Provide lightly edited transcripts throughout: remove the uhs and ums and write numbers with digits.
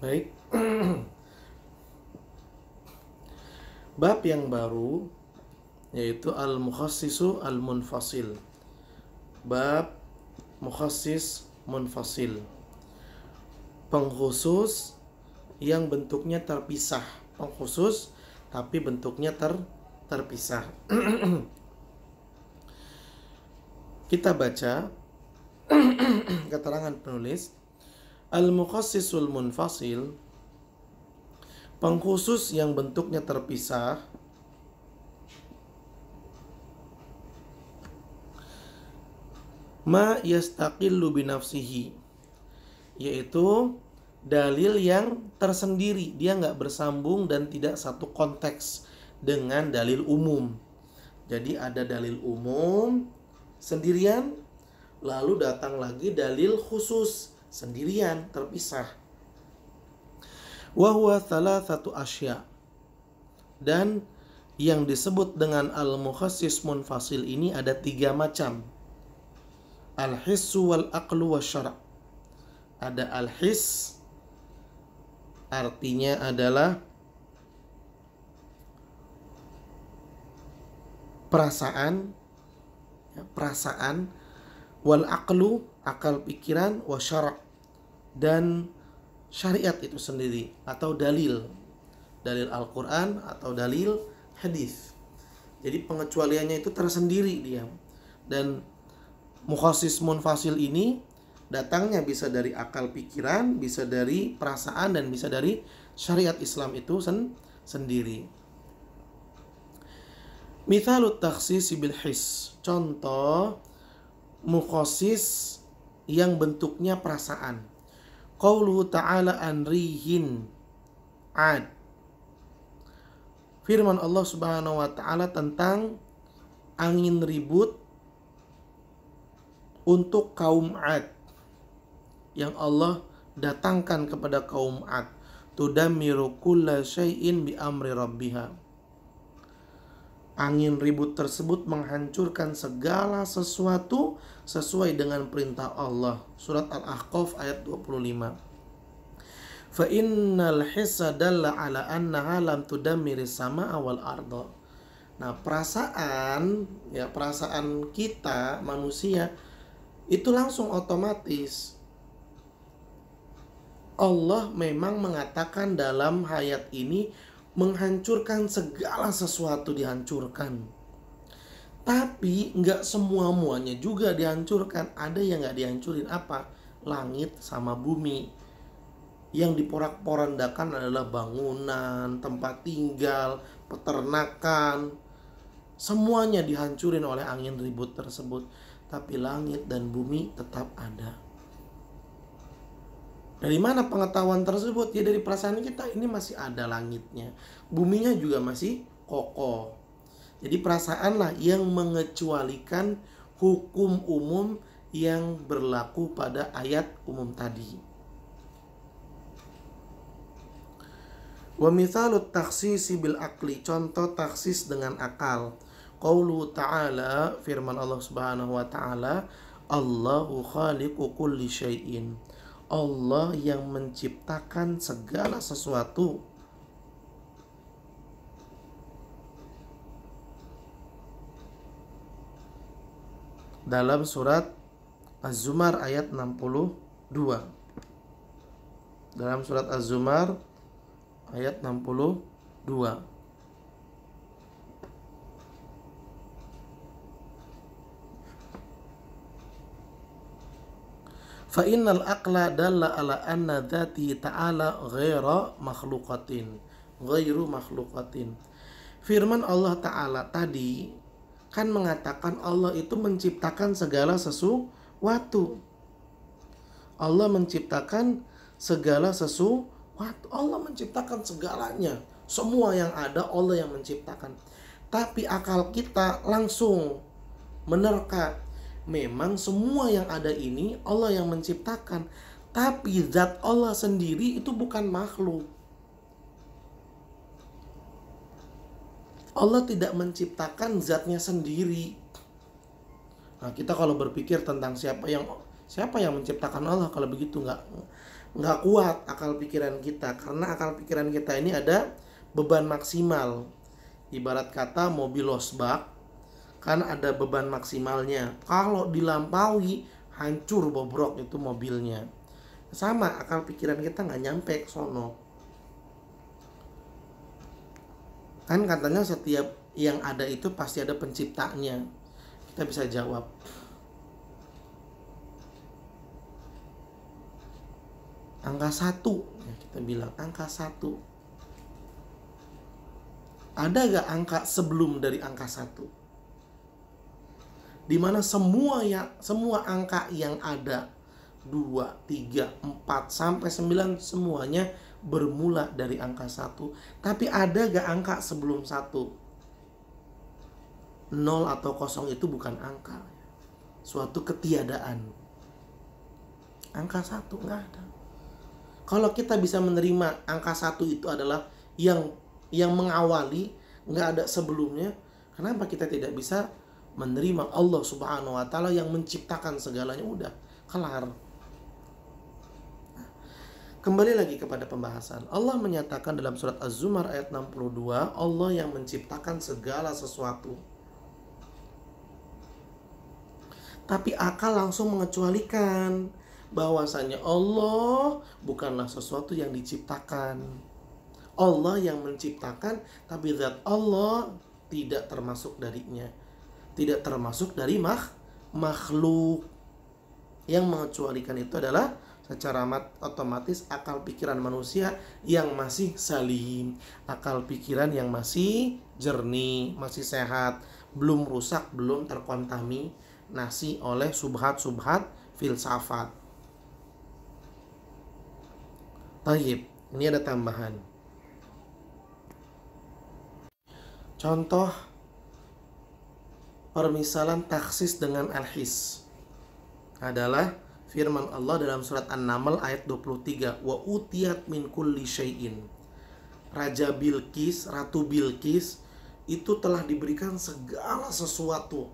Baik. Bab yang baru yaitu al-mukhassisu al-munfasil. Bab mukhassis munfasil. Pengkhusus yang bentuknya terpisah. Pengkhusus tapi bentuknya terpisah. Kita baca keterangan penulis. Al-mukhassisul munfasil, pengkhusus yang bentuknya terpisah, ma yastaqillu binafsihi, yaitu dalil yang tersendiri, dia nggak bersambung dan tidak satu konteks dengan dalil umum. Jadi ada dalil umum sendirian, lalu datang lagi dalil khusus sendirian, terpisah. Wa huwa thalathatu asya, dan yang disebut dengan al-mukhassis munfasil ini ada 3 macam. Al-hissu wal aqlu wasyara'. Ada al-hiss, artinya adalah perasaan, wal aqlu, akal pikiran, wasyara', dan syariat itu sendiri atau dalil Al-Quran atau dalil hadis. Jadi pengecualiannya itu tersendiri dia. Dan mukhassis munfasil ini datangnya bisa dari akal pikiran, bisa dari perasaan, dan bisa dari syariat Islam itu sendiri. Mithalut takhsis bil his, contoh mukhassis yang bentuknya perasaan. Qauluhu ta'ala an rihin ad, firman Allah subhanahu wa ta'ala tentang angin ribut untuk kaum Ad yang Allah datangkan kepada kaum Ad. Tudammiru kulla syai'in bi amri rabbiha. Angin ribut tersebut menghancurkan segala sesuatu sesuai dengan perintah Allah. Surat Al-Ahqaf ayat 25. Fa innal hissa dalla ala annaha lam tudammiri sama'a wal arda. Nah, perasaan kita manusia itu langsung otomatis. Allah memang mengatakan dalam ayat ini menghancurkan segala sesuatu, dihancurkan. Tapi nggak semua-muanya juga dihancurkan. Ada yang nggak dihancurin. Apa? Langit sama bumi. Yang diporak-porandakan adalah bangunan, tempat tinggal, peternakan. Semuanya dihancurin oleh angin ribut tersebut. Tapi langit dan bumi tetap ada. Dari mana pengetahuan tersebut? Ya dari perasaan kita, ini masih ada langitnya. Buminya juga masih kokoh. Jadi perasaanlah yang mengecualikan hukum umum yang berlaku pada ayat umum tadi. Wa mithalut takhsisi bil aqli, contoh taksis dengan akal. Qaulu ta'ala, firman Allah subhanahu wa ta'ala, Allahu khaliqu kulli syai'in. Allah yang menciptakan segala sesuatu. Dalam surat Az-Zumar ayat 62. Dalam surat Az-Zumar ayat 62. Fa innal aqla dalla ala anna dzati ta'ala ghairu makhluqatin. Firman Allah Ta'ala tadi kan mengatakan Allah itu menciptakan segala sesuatu. Allah menciptakan segala sesuatu. Allah menciptakan segalanya. Semua yang ada Allah yang menciptakan. Tapi akal kita langsung menerka, memang semua yang ada ini Allah yang menciptakan. Tapi zat Allah sendiri itu bukan makhluk. Allah tidak menciptakan zatnya sendiri. Nah, kita kalau berpikir tentang siapa yang menciptakan Allah, kalau begitu nggak kuat akal pikiran kita, karena akal pikiran kita ini ada beban maksimal. Ibarat kata mobil losbak, kan ada beban maksimalnya. Kalau dilampaui, hancur bobrok itu mobilnya. Sama, akal pikiran kita nggak nyampe ke sono. Kan katanya setiap yang ada itu pasti ada penciptanya. Kita bisa jawab, angka 1, ya kita bilang angka 1. Ada gak angka sebelum dari angka 1? Dimana semua angka yang ada 2, 3, 4 sampai 9 semuanya bermula dari angka 1. Tapi ada gak angka sebelum 1? 0 atau 0 itu bukan angka, suatu ketiadaan. Angka 1 gak ada. Kalau kita bisa menerima angka 1 itu adalah yang mengawali, nggak ada sebelumnya, kenapa kita tidak bisa menerima Allah Subhanahu wa Ta'ala yang menciptakan segalanya? Udah kelar. Kembali lagi kepada pembahasan. Allah menyatakan dalam surat Az-Zumar ayat 62, Allah yang menciptakan segala sesuatu. Tapi akal langsung mengecualikan bahwasanya Allah bukanlah sesuatu yang diciptakan. Allah yang menciptakan, tapi zat Allah tidak termasuk darinya, tidak termasuk dari makhluk. Yang mengecualikan itu adalah secara otomatis akal pikiran manusia yang masih salim, akal pikiran yang masih jernih, masih sehat, belum rusak, belum terkontaminasi oleh subhat-subhat filsafat. Taib, ini ada tambahan. Contoh permisalan taksis dengan al-his adalah firman Allah dalam surat An-Naml ayat 23, wa utiyat min kulli syai'in. Raja Bilqis, Ratu Bilqis itu telah diberikan segala sesuatu,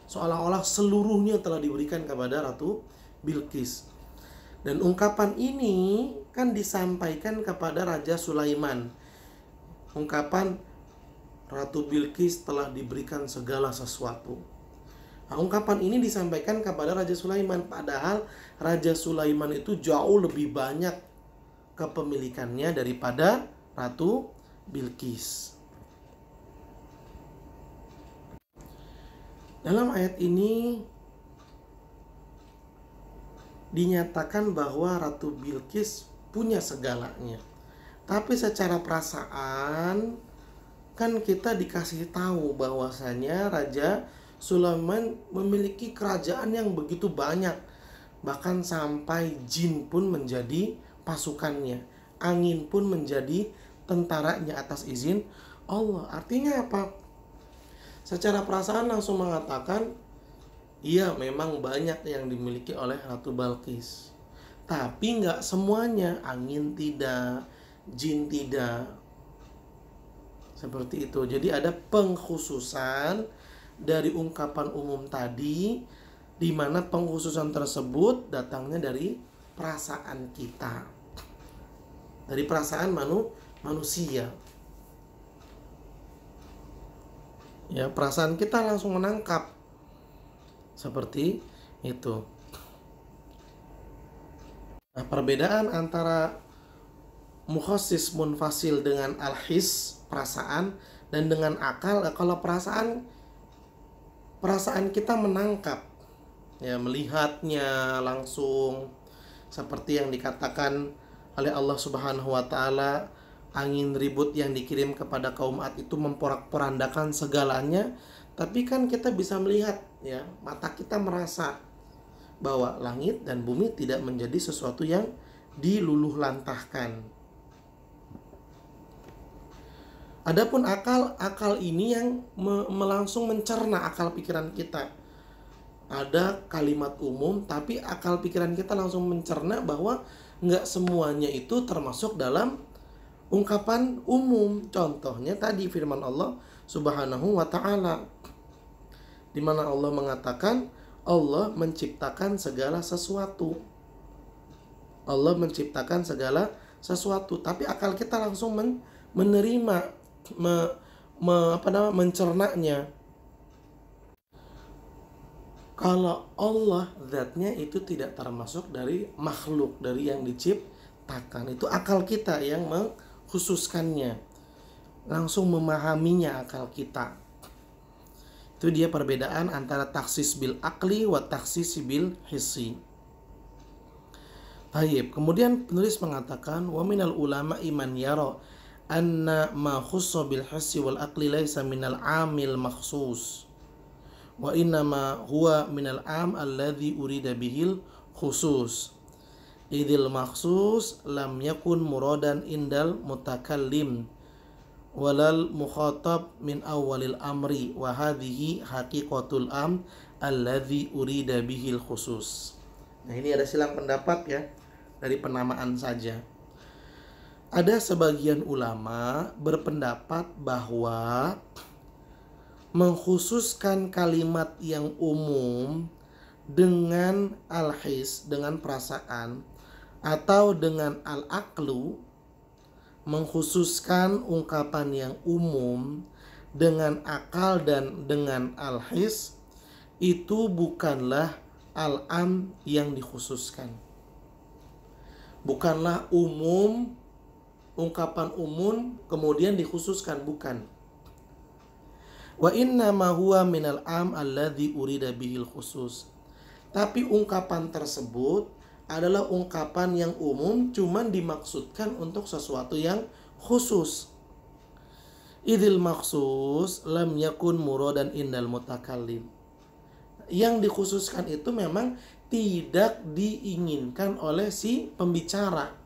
seolah-olah seluruhnya telah diberikan kepada Ratu Bilqis. Dan ungkapan ini kan disampaikan kepada Raja Sulaiman. Ungkapan Ratu Bilqis telah diberikan segala sesuatu. Nah, ungkapan ini disampaikan kepada Raja Sulaiman, padahal Raja Sulaiman itu jauh lebih banyak kepemilikannya daripada Ratu Bilqis. Dalam ayat ini dinyatakan bahwa Ratu Bilqis punya segalanya. Tapi secara perasaan kan kita dikasih tahu bahwasanya Raja Sulaiman memiliki kerajaan yang begitu banyak. Bahkan sampai jin pun menjadi pasukannya, angin pun menjadi tentaranya atas izin Allah. Artinya apa? Secara perasaan langsung mengatakan, iya memang banyak yang dimiliki oleh Ratu Bilqis. Tapi nggak semuanya, angin tidak, jin tidak. Seperti itu. Jadi ada pengkhususan dari ungkapan umum tadi, di mana pengkhususan tersebut datangnya dari perasaan kita, dari perasaan manusia. Ya, perasaan kita langsung menangkap seperti itu. Nah, perbedaan antara mukhassis munfasil dengan al-his, perasaan, dan dengan akal. Kalau perasaan kita menangkap, ya, melihatnya langsung, seperti yang dikatakan oleh Allah Subhanahu wa Ta'ala, angin ribut yang dikirim kepada kaum Ad itu memporak-porandakan segalanya. Tapi kan kita bisa melihat, ya, mata kita merasa bahwa langit dan bumi tidak menjadi sesuatu yang diluluh lantahkan. Adapun akal ini yang langsung mencerna akal pikiran kita. Ada kalimat umum, tapi akal pikiran kita langsung mencerna bahwa nggak semuanya itu termasuk dalam ungkapan umum. Contohnya tadi firman Allah Subhanahu wa Ta'ala, di mana Allah mengatakan Allah menciptakan segala sesuatu. Allah menciptakan segala sesuatu, tapi akal kita langsung menerima, mencernanya. Kalau Allah zatnya itu tidak termasuk dari makhluk, dari yang diciptakan. Itu akal kita yang mengkhususkannya, langsung memahaminya akal kita. Itu dia perbedaan antara taksis bil akli wa taksis bil hissi. Baik, kemudian penulis mengatakan wa minal ulama iman yara anna ma khussa bil hissi wal akli laisa minal amil makhsus wa innama huwa minal am alladhi urida bihil khusus idil makhsus lam yakun muradan indal mutakallim walal mukhatab min awalil amri wa hadhihi haqiqatul am alladhi urida bihil khusus. Nah, ini ada silang pendapat ya dari penamaan saja. Ada sebagian ulama berpendapat bahwa mengkhususkan kalimat yang umum dengan al-his, dengan perasaan, atau dengan al-aqlu, mengkhususkan ungkapan yang umum dengan akal dan dengan al-his, itu bukanlah al-am yang dikhususkan. Bukanlah umum, ungkapan umum kemudian dikhususkan, bukan. Wa inna ma huwa minal am alladhi urida bihil khusus. Tapi ungkapan tersebut adalah ungkapan yang umum, cuman dimaksudkan untuk sesuatu yang khusus. Idil maksus lam yakun muradan indal mutakallim. Yang dikhususkan itu memang tidak diinginkan oleh si pembicara.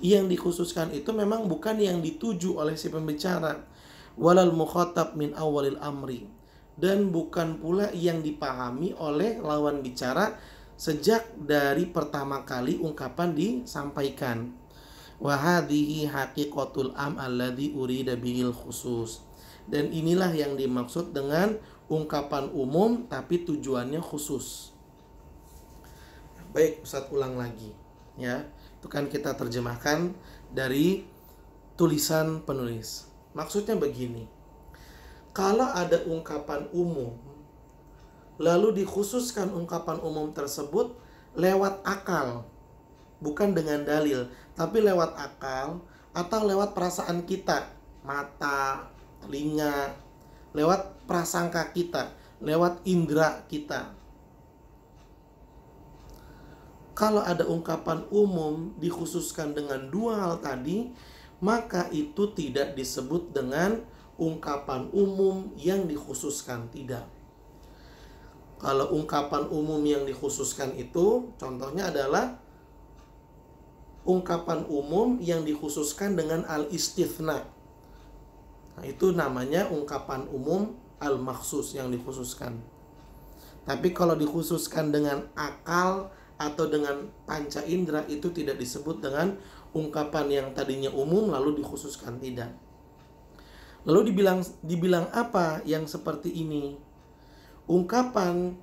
Yang dikhususkan itu memang bukan yang dituju oleh si pembicara. Walal mukhatab min awalil amri, dan bukan pula yang dipahami oleh lawan bicara sejak dari pertama kali ungkapan disampaikan. Wa hadhihi haqiqatul am alladhi urida bihil khusus. Dan inilah yang dimaksud dengan ungkapan umum tapi tujuannya khusus. Baik, Ustaz ulang lagi ya. Itu kan kita terjemahkan dari tulisan penulis. Maksudnya begini, kalau ada ungkapan umum, lalu dikhususkan ungkapan umum tersebut lewat akal, bukan dengan dalil, tapi lewat akal atau lewat perasaan kita, mata, telinga, lewat prasangka kita, lewat indera kita. Kalau ada ungkapan umum dikhususkan dengan dua hal tadi, maka itu tidak disebut dengan ungkapan umum yang dikhususkan, tidak. Kalau ungkapan umum yang dikhususkan itu contohnya adalah ungkapan umum yang dikhususkan dengan al-istithna. Nah, itu namanya ungkapan umum al-makhsus yang dikhususkan. Tapi kalau dikhususkan dengan akal atau dengan panca indera, itu tidak disebut dengan ungkapan yang tadinya umum lalu dikhususkan, tidak. Lalu dibilang apa yang seperti ini? Ungkapan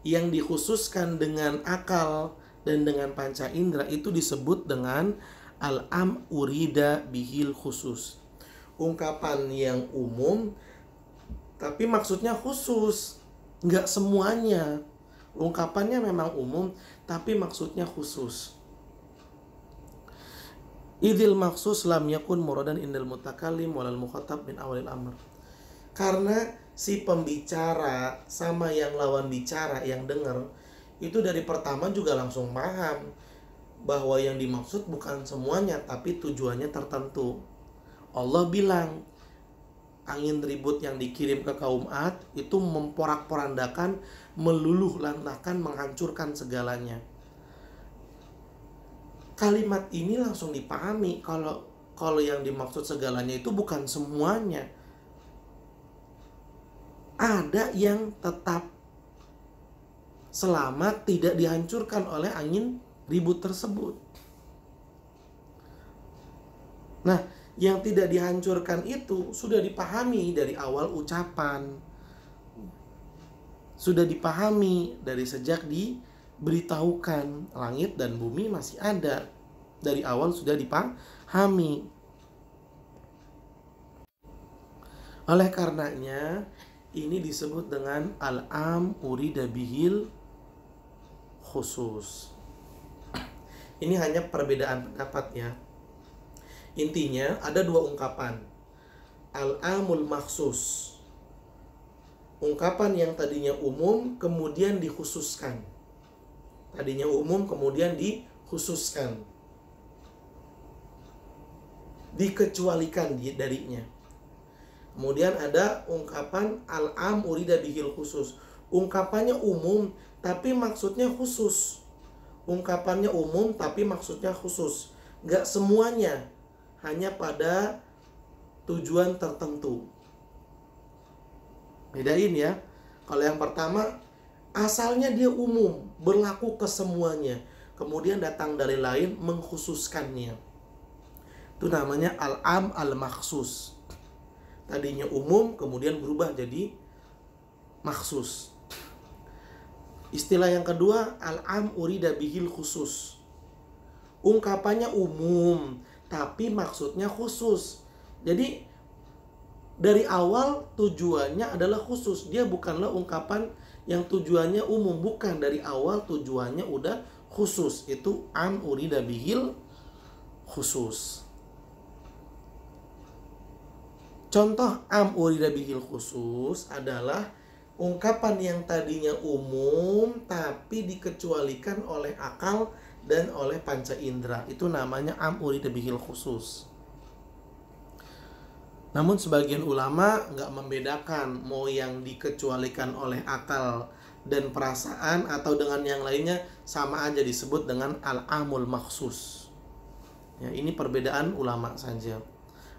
yang dikhususkan dengan akal dan dengan panca indera itu disebut dengan al-am urida bihil khusus. Ungkapan yang umum tapi maksudnya khusus, nggak semuanya. Ungkapannya memang umum tapi maksudnya khusus. Idil maksus lam yakun muradan indal mutakallim walal mukhatab min awalil amr. Karena si pembicara sama yang lawan bicara yang dengar itu dari pertama juga langsung paham bahwa yang dimaksud bukan semuanya tapi tujuannya tertentu. Allah bilang angin ribut yang dikirim ke kaum Ad itu memporak-porandakan, meluluh lantakan, menghancurkan segalanya. Kalimat ini langsung dipahami kalau yang dimaksud segalanya itu bukan semuanya. Ada yang tetap selamat, tidak dihancurkan oleh angin ribut tersebut. Nah, yang tidak dihancurkan itu sudah dipahami dari awal ucapan. Sudah dipahami dari sejak beritahukan langit dan bumi masih ada. Dari awal sudah dipahami. Oleh karenanya ini disebut dengan al-am urida bihil khusus. Ini hanya perbedaan pendapat ya. Intinya ada dua ungkapan. Al-amul maksus, ungkapan yang tadinya umum kemudian dikhususkan. Tadinya umum kemudian dikhususkan, dikecualikan darinya. Kemudian ada ungkapan al-am urida bihil khusus. Ungkapannya umum tapi maksudnya khusus. Ungkapannya umum tapi maksudnya khusus. Gak semuanya, hanya pada tujuan tertentu. Bedain ya. Kalau yang pertama, asalnya dia umum, berlaku ke semuanya. Kemudian datang dari lain mengkhususkannya. Itu namanya al-am al-maksus. Tadinya umum, kemudian berubah jadi maksus. Istilah yang kedua, al-am urida bihil khusus. Ungkapannya umum, tapi maksudnya khusus. Jadi dari awal tujuannya adalah khusus. Dia bukanlah ungkapan yang tujuannya umum. Bukan, dari awal tujuannya udah khusus. Itu am urida bihil khusus. Contoh am urida bihil khusus adalah ungkapan yang tadinya umum tapi dikecualikan oleh akal dan oleh panca indera. Itu namanya am urida bihil khusus. Namun sebagian ulama nggak membedakan mau yang dikecualikan oleh akal dan perasaan atau dengan yang lainnya, sama aja disebut dengan al-amul maksus. Ya, ini perbedaan ulama saja.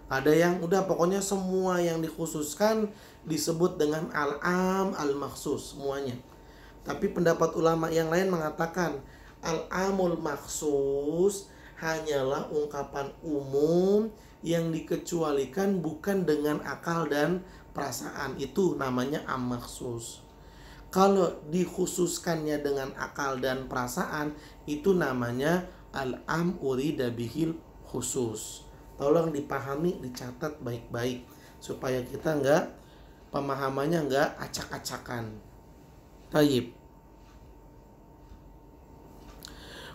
Ada yang udah pokoknya semua yang dikhususkan disebut dengan al-am al-maksus semuanya. Tapi pendapat ulama yang lain mengatakan al-amul maksus hanyalah ungkapan umum yang dikecualikan bukan dengan akal dan perasaan. Itu namanya am maksus. Kalau dikhususkannya dengan akal dan perasaan, itu namanya al-am urida bihil khusus. Tolong dipahami, dicatat baik-baik supaya kita pemahamannya nggak acak-acakan. Tayyib.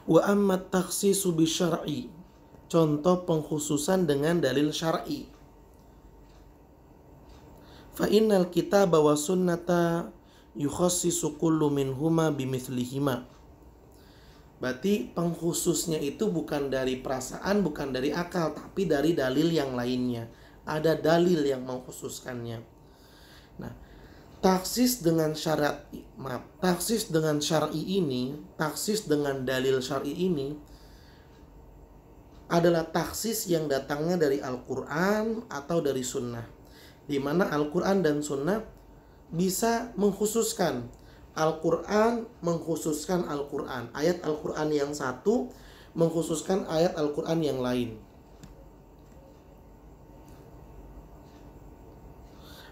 Wa amma takhsisu bi syar'i. Contoh pengkhususan dengan dalil syar'i. Fa innal kitaba wa sunnata yukhassisu kullu minhuma bimithlihima. Berarti pengkhususnya itu bukan dari perasaan, bukan dari akal, tapi dari dalil yang lainnya. Ada dalil yang mengkhususkannya. Nah, taksis dengan dalil syar'i ini adalah taksis yang datangnya dari Al-Quran atau dari Sunnah, di mana Al-Quran dan Sunnah bisa mengkhususkan. Al-Quran mengkhususkan Al-Quran, ayat Al-Quran yang satu mengkhususkan ayat Al-Quran yang lain.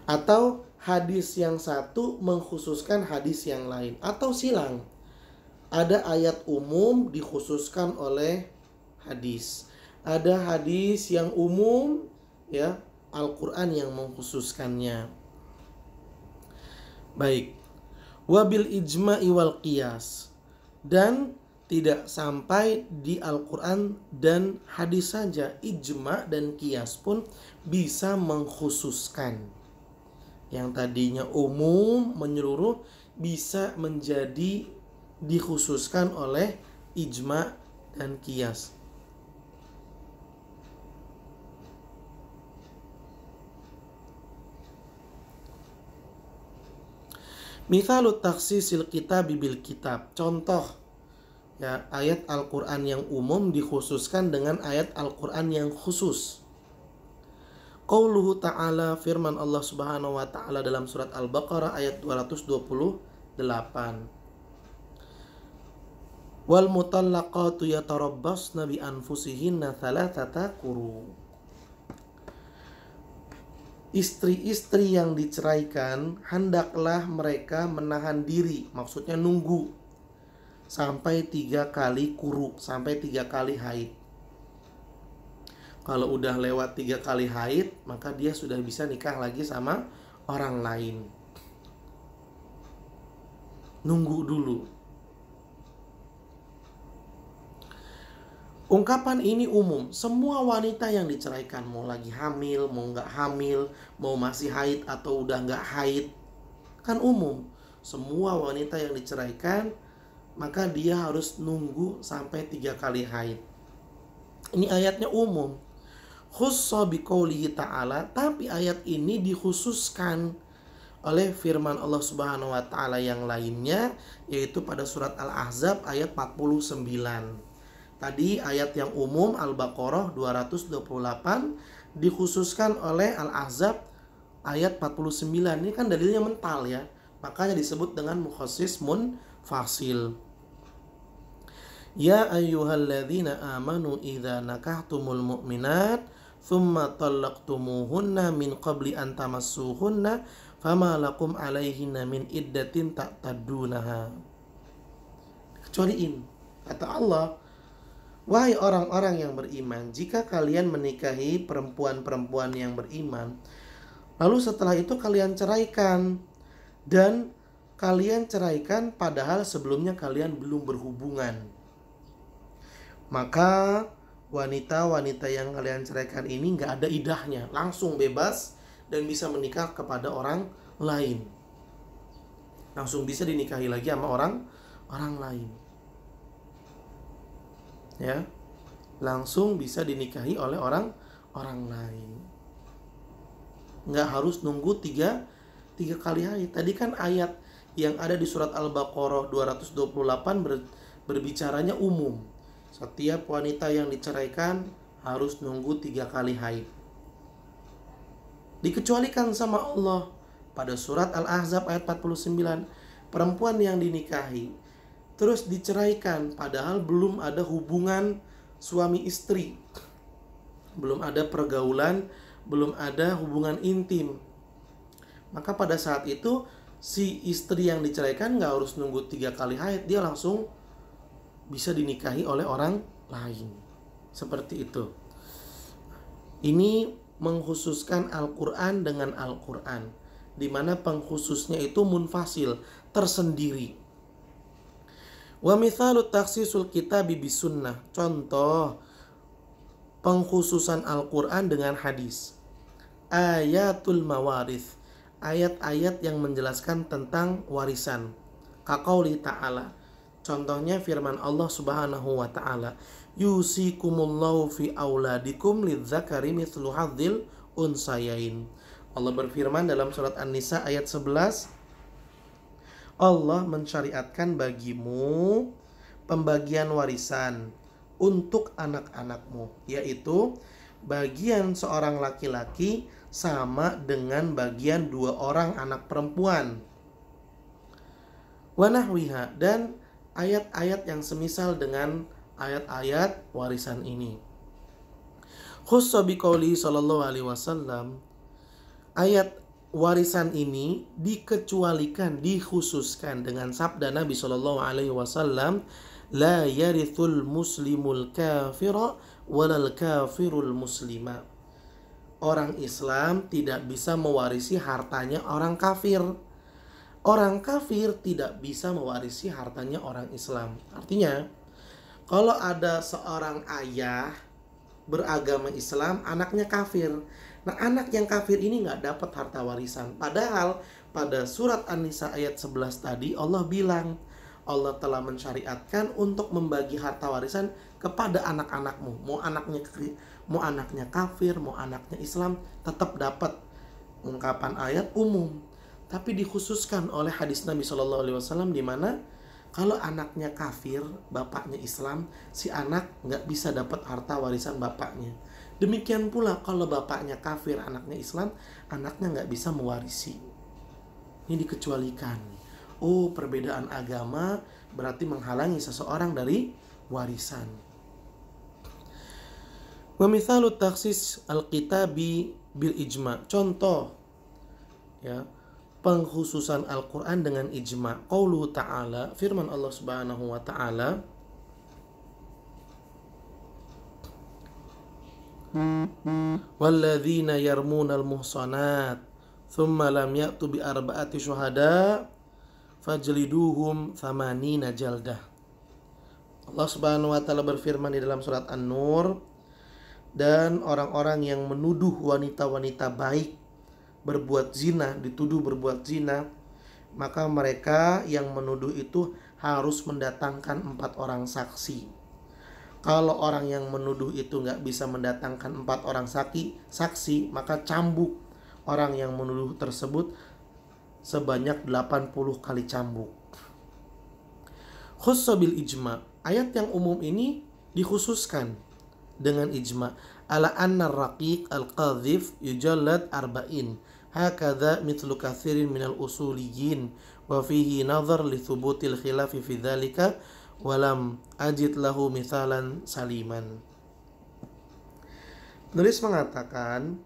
Atau hadis yang satu mengkhususkan hadis yang lain. Atau silang, ada ayat umum dikhususkan oleh hadis. Ada hadis yang umum, ya, Al-Quran yang mengkhususkannya. Baik. Wabil ijma'i wal qiyas, dan tidak sampai di Al-Quran dan hadis saja, ijma dan qiyas pun bisa mengkhususkan. Yang tadinya umum menyeluruh bisa menjadi dikhususkan oleh ijma dan qiyas. Mithalut takhsisil kitab bil kitab. Contoh, ya, ayat Al-Quran yang umum dikhususkan dengan ayat Al-Quran yang khusus. Qauluhu ta'ala, firman Allah subhanahu wa ta'ala dalam surat Al-Baqarah ayat 228. Wal mutallaqatu yatarabbasna bi anfusihinna thalathata quru. Istri-istri yang diceraikan hendaklah mereka menahan diri, maksudnya nunggu, sampai 3 kali kuru, sampai 3 kali haid. Kalau udah lewat 3 kali haid, maka dia sudah bisa nikah lagi sama orang lain. Nunggu dulu. Ungkapan ini umum. Semua wanita yang diceraikan, mau lagi hamil, mau nggak hamil, mau masih haid atau udah nggak haid, kan umum. Semua wanita yang diceraikan, maka dia harus nunggu sampai 3 kali haid. Ini ayatnya umum. Khussa biqaulihi ta'ala, tapi ayat ini dikhususkan oleh firman Allah Subhanahu wa taala yang lainnya, yaitu pada surat Al-Ahzab ayat 49. Tadi ayat yang umum Al-Baqarah 228 dikhususkan oleh Al-Ahzab ayat 49. Ini kan dalilnya mental ya. Makanya disebut dengan mukhassis munfasil. Ya ayyuhalladzina amanu idza nakahtumul mu'minat thumma talaqtumuhunna min qabli an tamassuhunna fama lakum alaihinna min iddatin ta'taddunaha. Kecualiin, kata Allah, wahai orang-orang yang beriman, jika kalian menikahi perempuan-perempuan yang beriman, lalu setelah itu kalian ceraikan, dan kalian ceraikan padahal sebelumnya kalian belum berhubungan, maka wanita-wanita yang kalian ceraikan ini nggak ada idahnya, langsung bebas dan bisa menikah kepada orang lain. Langsung bisa dinikahi lagi sama orang lain. Ya, langsung bisa dinikahi oleh orang lain. Nggak harus nunggu tiga kali haid. Tadi kan ayat yang ada di surat Al-Baqarah 228 berbicaranya umum. Setiap wanita yang diceraikan harus nunggu 3 kali haid. Dikecualikan sama Allah pada surat Al-Ahzab ayat 49. Perempuan yang dinikahi terus diceraikan padahal belum ada hubungan suami istri, belum ada pergaulan, belum ada hubungan intim, maka pada saat itu si istri yang diceraikan gak harus nunggu 3 kali haid, dia langsung bisa dinikahi oleh orang lain. Seperti itu. Ini mengkhususkan Al-Quran dengan Al-Quran, di mana pengkhususnya itu munfasil, tersendiri. Wa mithalu takhsisul kitabi bisunnah, contoh pengkhususan Al-Quran dengan hadis. Ayatul mawarith, ayat-ayat yang menjelaskan tentang warisan. Kaqauli ta'ala, contohnya firman Allah Subhanahu wa ta'ala, yusikumullahu fi auladikum lidzakari mithlu hadzil unsayain. Allah berfirman dalam surat An-Nisa ayat 11, Allah mensyariatkan bagimu pembagian warisan untuk anak-anakmu, yaitu bagian seorang laki-laki sama dengan bagian 2 orang anak perempuan. Wa nahwiha, dan ayat-ayat yang semisal dengan ayat-ayat warisan ini. Khussa biqauli sallallahu alaihi wasallam, ayat warisan ini dikecualikan, dikhususkan dengan sabda Nabi sallallahu alaihi wasallam, la yarithul muslimul kafira walal kafirul muslima. Orang Islam tidak bisa mewarisi hartanya orang kafir. Orang kafir tidak bisa mewarisi hartanya orang Islam. Artinya, kalau ada seorang ayah beragama Islam, anaknya kafir, nah anak yang kafir ini nggak dapat harta warisan. Padahal pada surat An-Nisa ayat 11 tadi Allah bilang, Allah telah mensyariatkan untuk membagi harta warisan kepada anak-anakmu. Mau anaknya kafir, mau anaknya Islam, tetap dapat. Ungkapan ayat umum, tapi dikhususkan oleh hadis Nabi Shallallahu Alaihi Wasallam, di mana kalau anaknya kafir, bapaknya Islam, si anak nggak bisa dapat harta warisan bapaknya. Demikian pula kalau bapaknya kafir, anaknya Islam, anaknya nggak bisa mewarisi. Ini dikecualikan. Oh, perbedaan agama berarti menghalangi seseorang dari warisan. Wa mithalu takhsis al-kitabi bil ijma. Contoh, ya, pengkhususan Al-Quran dengan ijma. Qauluhu ta'ala, firman Allah Subhanahu wa ta'ala, walladzina yarmunal muhsanat thumma lam ya'tu bi arba'ati syuhada fajliduhum thamanina jaldah. Allah Subhanahu wa ta'ala berfirman di dalam surat An-Nur, dan orang-orang yang menuduh wanita-wanita baik berbuat zina, dituduh berbuat zina, maka mereka yang menuduh itu harus mendatangkan 4 orang saksi. Kalau orang yang menuduh itu nggak bisa mendatangkan 4 orang saksi, maka cambuk orang yang menuduh tersebut sebanyak 80 kali cambuk. Khussa bil ijma, ayat yang umum ini dikhususkan dengan ijma. Ala anna raqiq al-qadhif yujallad arba'in hakadha mithlu kathirin minal usuliyin wa fihi nazar li thubutil khilafi fi dhalika walam ajid lahu mithalan saliman. Penulis mengatakan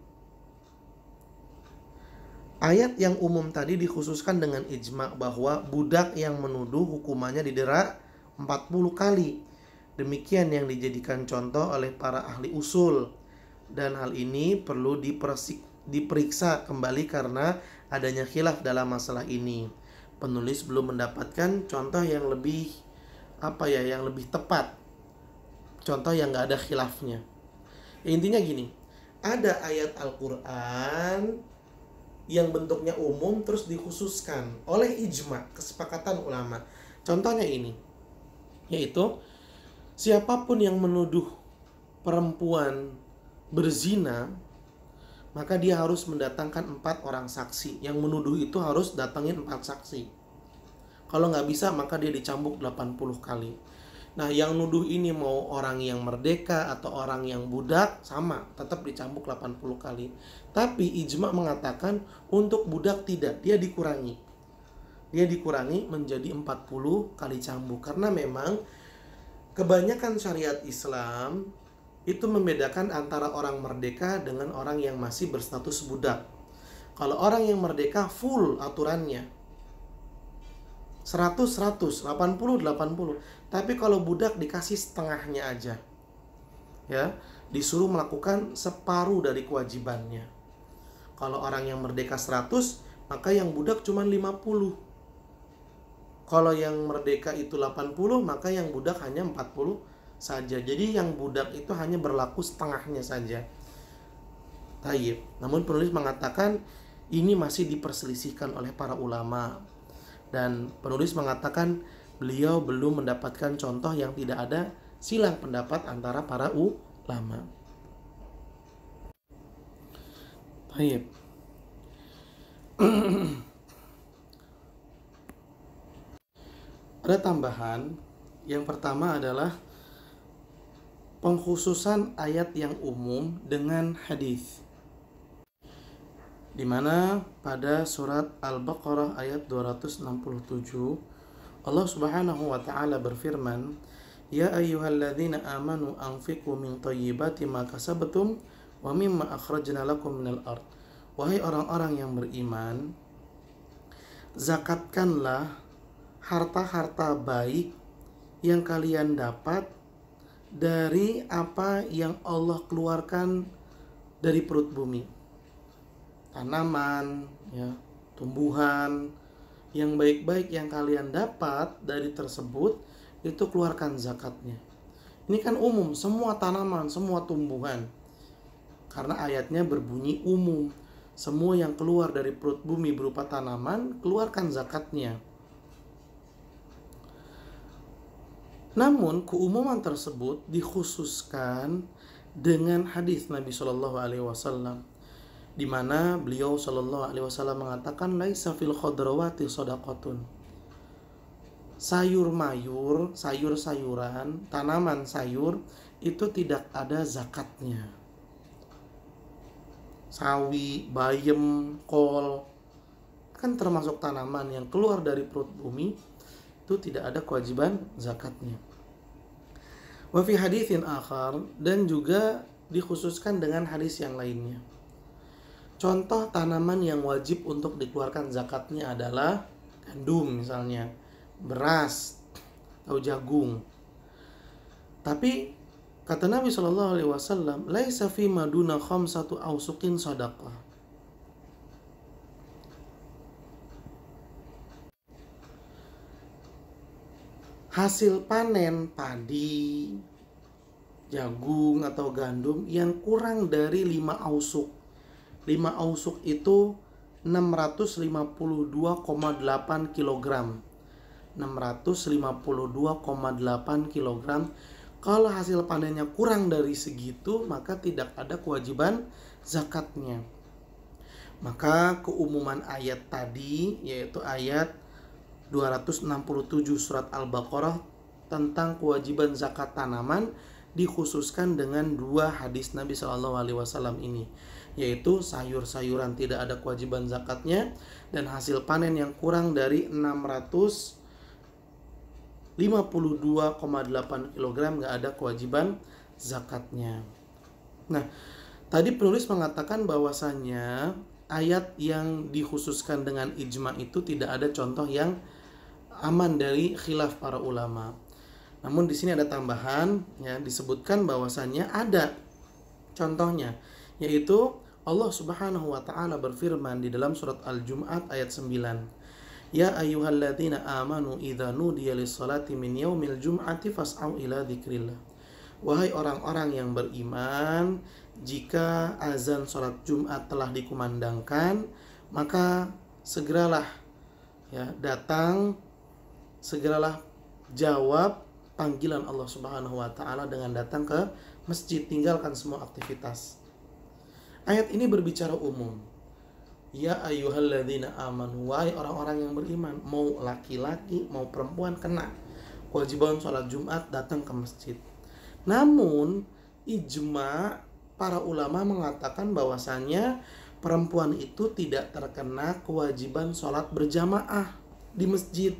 ayat yang umum tadi dikhususkan dengan ijma bahwa budak yang menuduh hukumannya didera 40 kali. Demikian yang dijadikan contoh oleh para ahli usul, dan hal ini perlu diperiksa kembali karena adanya khilaf dalam masalah ini. Penulis belum mendapatkan contoh yang lebih yang lebih tepat, contoh yang gak ada khilafnya. Intinya gini, ada ayat Al-Quran yang bentuknya umum terus dikhususkan oleh ijma, kesepakatan ulama. Contohnya ini, yaitu siapapun yang menuduh perempuan berzina, maka dia harus mendatangkan 4 orang saksi. Yang menuduh itu harus datangin 4 saksi. Kalau nggak bisa, maka dia dicambuk 80 kali. Nah, yang nuduh ini mau orang yang merdeka atau orang yang budak, sama, tetap dicambuk 80 kali. Tapi ijma mengatakan untuk budak tidak, dia dikurangi. Dia dikurangi menjadi 40 kali cambuk. Karena memang kebanyakan syariat Islam itu membedakan antara orang merdeka dengan orang yang masih berstatus budak. Kalau orang yang merdeka full aturannya 100, 80, 80. Tapi kalau budak dikasih setengahnya aja. Ya, disuruh melakukan separuh dari kewajibannya. Kalau orang yang merdeka 100, maka yang budak cuma 50. Kalau yang merdeka itu 80, maka yang budak hanya 40 saja. Jadi yang budak itu hanya berlaku setengahnya saja. Tayyib. Namun penulis mengatakan ini masih diperselisihkan oleh para ulama. Dan penulis mengatakan beliau belum mendapatkan contoh yang tidak ada silang pendapat antara para ulama. Tayyib. Ada tambahan. Yang pertama adalah pengkhususan ayat yang umum dengan hadis, di mana pada surat Al-Baqarah ayat 267 Allah Subhanahu wa taala berfirman, "Ya ayyuhalladzina amanu anfiqu min thayyibati ma kasabtum wa mimma akhrajna lakum minal ard." Wahai orang-orang yang beriman, zakatkanlah harta-harta baik yang kalian dapat dari apa yang Allah keluarkan dari perut bumi. Tanaman, ya, tumbuhan yang baik-baik yang kalian dapat dari tersebut, itu keluarkan zakatnya. Ini kan umum, semua tanaman, semua tumbuhan. Karena ayatnya berbunyi umum. Semua yang keluar dari perut bumi berupa tanaman, keluarkan zakatnya. Namun keumuman tersebut dikhususkan dengan hadis Nabi Shallallahu Alaihi Wasallam, di mana beliau Shallallahu Alaihi Wasallam mengatakan, laisa fil khadrawati shadaqatun. Sayur-mayur, sayur-sayuran, tanaman sayur itu tidak ada zakatnya. Sawi, bayam, kol kan termasuk tanaman yang keluar dari perut bumi, itu tidak ada kewajiban zakatnya. Wa fi haditsin akhar, dan juga dikhususkan dengan hadis yang lainnya. Contoh tanaman yang wajib untuk dikeluarkan zakatnya adalah gandum misalnya, beras atau jagung. Tapi kata Nabi Shallallahu Alaihi Wasallam, laisa fi maduna khamsatu ausukin sadaqah. Hasil panen padi, jagung atau gandum yang kurang dari 5 ausuk. 5 ausuk itu 652,8 kg. 652,8 kg. Kalau hasil panennya kurang dari segitu, maka tidak ada kewajiban zakatnya. Maka keumuman ayat tadi, yaitu ayat 267 surat Al-Baqarah tentang kewajiban zakat tanaman, dikhususkan dengan 2 hadis Nabi Shallallahu Alaihi Wasallam ini, yaitu sayur-sayuran tidak ada kewajiban zakatnya, dan hasil panen yang kurang dari 652,8 kg nggak ada kewajiban zakatnya. Nah, tadi penulis mengatakan bahwasannya ayat yang dikhususkan dengan ijma itu tidak ada contoh yang aman dari khilaf para ulama. Namun di sini ada tambahan, ya, disebutkan bahwasannya ada contohnya, yaitu Allah Subhanahu wa taala berfirman di dalam surat Al-Jum'at ayat 9. Ya ayyuhalladzina amanu idza nudiya lis-salati min yaumil jum'ati fas'au ila dzikrillah. Wahai orang-orang yang beriman, jika azan salat Jumat telah dikumandangkan, maka segeralah, ya, segeralah jawab panggilan Allah Subhanahu wa taala dengan datang ke masjid, tinggalkan semua aktivitas. Ayat ini berbicara umum. Ya ayyuhalladzina amanu, wahai orang-orang yang beriman, mau laki-laki mau perempuan kena kewajiban sholat Jumat datang ke masjid. Namun ijma para ulama mengatakan bahwasannya perempuan itu tidak terkena kewajiban sholat berjamaah di masjid